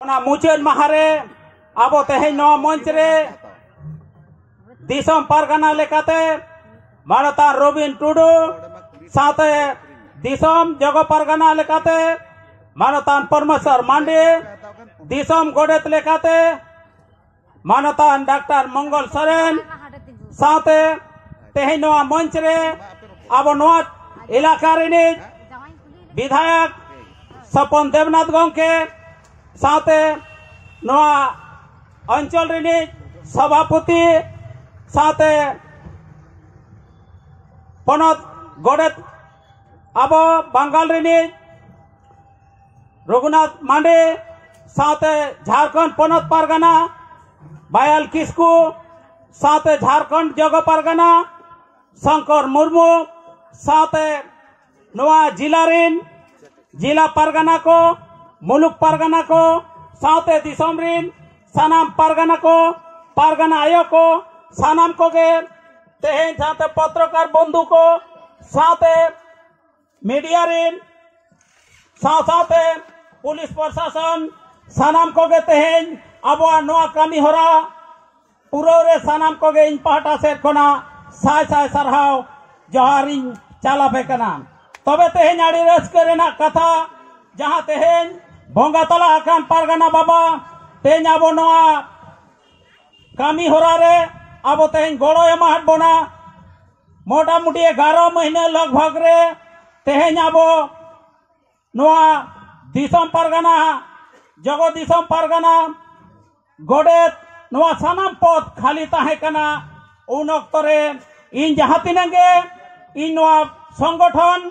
मुचाद माहारे अब तेहेन मंच रे दिसम पारगाना लेकाते मानता रबिन टुडू साथे दिसम जग पारगाना लेकाते मानतान परमेश्वर मांडे दिसम गोडेत लेकाते मानतान डॉक्टर मंगल सोरेन साथे तेहेन मंच रे अब इलाका विधायक सपन देवनाथ गंके साथे अंचल सभापति साथे पनत गोडेत अब बंगाल रघुनाथ मांडे साथे झारखंड पनत पारगाना बायाल किस्कू साथे झारखंड जग पारगाना शंकर मुर्मू साथे जिला पारगाना को मुलुक पारगाना को साथे दिसम रिन सानाम पारगाना को पारगाना आयो को सानाम को गे तेहेन साथे पत्रकार बंधु को साथे मीडिया रिन साथे पुलिस प्रशासन सानाम को गे तेहेन आबोआ नोआ कामी होरा पूरा रे सानाम को गे इन पाहटा सेट कोना साय साय सरहाव जोहारिन चालाबे कना तबे तेहेन आड़ी रस्के रेना कथा जहां तेहेन बोंगा तला आकान पारगाना बाबा तेहेन आबो नोआ कामी होरा रे आबो तेहेन गोड़ो एमा बोना मोटा मोटी 11 महीने लगभग रे तेहेन आबो नोआ दिसम पारगाना जगो दिसम पारगाना गोडेत नोआ सानाम पद खाली ताहे कना उन अक्तो रे इन जहां तिनांगे इन नोआ संगठन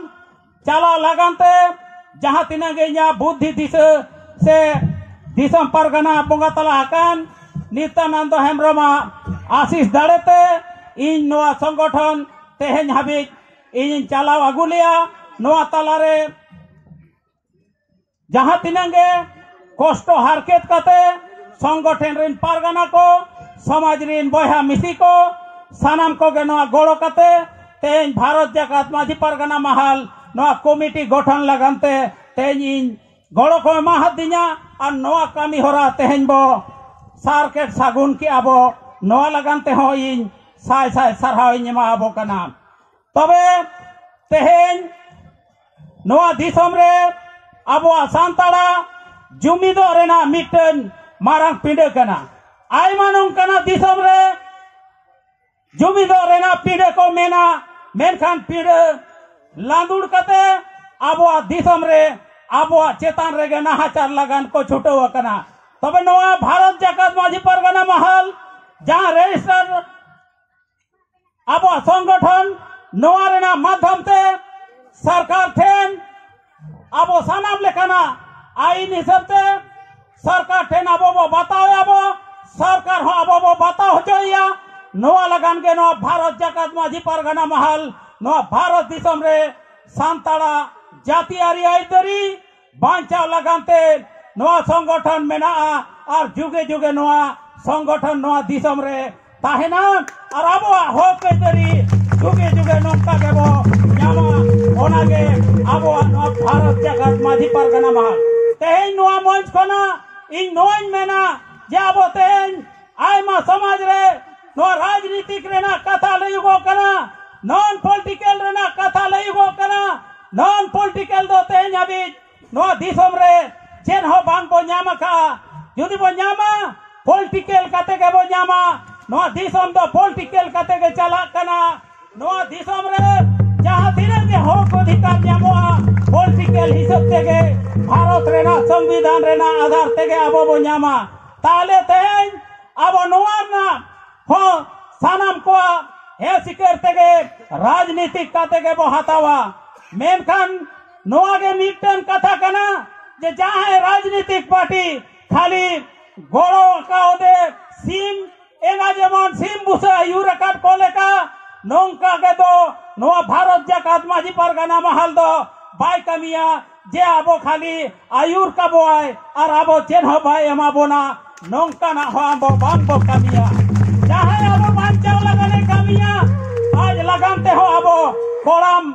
चला लगानते जहां तिनांगे या बुद्धि दिशा से दिसम पारगाना बोंगा तला आकान नित्यानंद हेम्ब्रमा आशीष दाड़ेते इन नोआ संगठन तेहेन हाबिज इन चलाव आगुलिया नोआ तलारे जहां तिनांगे कष्ट हारकेत काते संगठन रिन पारगाना को समाज रिन बयहा मिसी को सानाम को गे नोआ गोड़ो काते तेहेन भारत जाकात माझी पारगाना महल नोआ कमिटी गठन लगानते तेहेन इन गोड़ो को एमा दिना और नोआ कामी होरा तेहेन बो सारकेट सागुन की आबो नोआ लगानते हो इन साय साय सरहाव इन एमा आबो कना तबे तेहेन नोआ दिसम रे आबो सांताड़ा जुमिदो रेना मिटन मारंग पिंडे कना आयमा नोंकाना दिसम रे जुमिदो रेना पिंडे को मेना मेनखान पिंडे लांदुड़ कते आबो दिसम रे आबो चेतान रेगे नाहाचार लगान को छुटो कना तबे नोआ भारत जाकात माझी पारगाना महल जहां रजिस्टर आबो संगठन नोआ रेना माध्यम ते सरकार ठेन आबो सानाम लेखाना आईन हिसाब से सरकार ठेन आबो बताओ आबो सरकार हो आबो बताओ जोया नोआ लगान के नोआ भारत जाकात माझी पारगाना महल नोआ भारत दिसम रे सांताड़ा जातियारी आइतरी बांचाव लगानते नोआ संगठन मेना और जुगे जुगे नोआ संगठन नोआ दिसम रे ताहेना और आबो हो केतरी जुगे जुगे नोका केबो न्यामा ओनागे आबो नोआ भारत जाकात माझी पारगाना महल तेहेन नोआ मंच कोना इन नोइन मेना जे आबो तेहेन आयमा समाज रे नोआ राजनीतिक रेना कथा लयुगो कना नॉन पॉलिटिकल रेना कथा लयुगो कना नॉन पॉलिटिकल दो तेहेन हाबिज नोआ दिसम रे चेन हो बांग बो न्यामा का जुदी बो न्यामा पॉलिटिकल काते के बो न्यामा नोआ दिसम दो पॉलिटिकल काते के चला कना नोआ दिसम रे जहां तिरंगे के हक अधिकार न्यामोआ पॉलिटिकल हिसाब तेगे भारत रेना संविधान रेना आधार तेगे आबो बो न्यामा ताले तेहेन आबो नोआ ना हो सानाम को हे सिकर तेगे राजनीतिक काते के बो हतावा मेनखान नोआ के मिटन कथा कना जे जहां राजनीतिक पार्टी खाली गोड़ो का ओदे सीम एना जेमन सीम बुसा यूरकाट कोले का नोंका के दो नोआ भारत जाकात माझी पारगाना महल दो बाय कमिया जे आबो खाली आयुर का बोय और आबो चेन हो भाई एमा बोना नोंका ना हो आबो बांबो कमिया जहां आबो बांचाव लगाने कमिया आज लगानते हो आबो कोड़ाम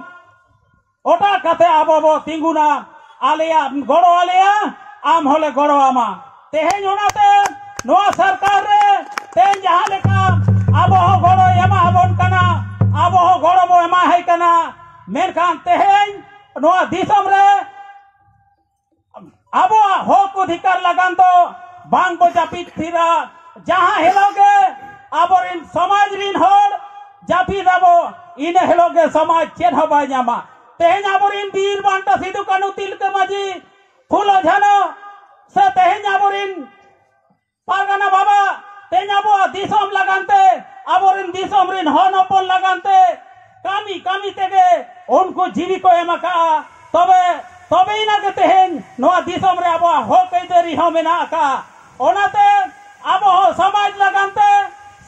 ओटा कथे आबो बो तिंगुना आलिया गोड़ो आलिया आम होले गोड़ो आमा तेहें ओनाते नोआ सरकार रे तेहें जहां लेका अब हो गड़ो एमा हबन कना अब हो गड़ो बो एमा है कना मेनखान तेहें नोआ दिसम रे अब हक अधिकार लगान दो बांग बो जापित थिरा जहां हेलोगे आबोरिन समाज रिन होड़ जापित आबो इने हेलोगे समाज चेन हो बाय जामा तेहें आबोरिन वीर बांटा सिधु कानू तिलका माजी फुलो झानो से तेहें आबोरिन पारगाना बाबा तेहें आबो दिसम लगानते आबोरिन दिसम रिन हन अपन लगानते कामी कामी तेगे उनको जीवी को एमाका तबे तबे इना के तेहें नोआ दिसम रे आबो हक ऐदरी हो मेना का ओनाते आबो समाज लगानते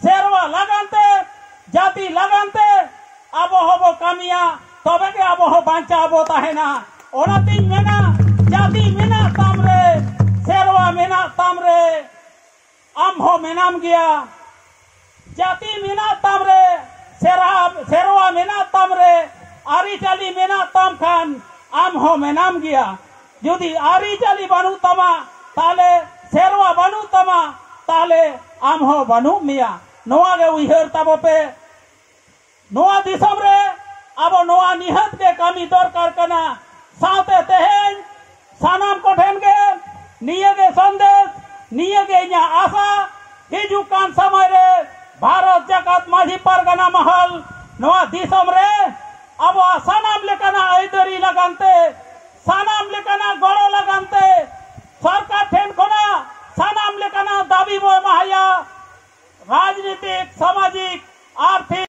शेरवा लगानते जाति लगानते आबो हबो कामिया तबे के आबो हो बांचा आबो ताहेना ओनाती मेना जाति मेना तामरे शेरवा मेना तामरे आम हो मेनाम गया जाति मेना तामरे शेरवा मेना तामरे आरी चाली मेना ताम खान आम हो मेनाम गया जुदी आरी चाली बानू तमा ताले शेरवा बानू तमा ताले आम हो बानू मिया नोआ गे उइहर ताबो पे नोआ दिसम रे आबो नोआ निहत के कामी दरकार कना साथे तेहें सानाम कोठेन गे निये गे संदेश निये गे इना आशा हिजु कान समय रे भारत जाकात माझी पारगाना महल नोआ दिसम रे आबो सानाम लेकाना ऐदरी लगानते सानाम लेकाना गड़ो लगानते सरकार ठेन कोना सानाम लेकाना दाबी बो माया राजनीतिक सामाजिक आर्थिक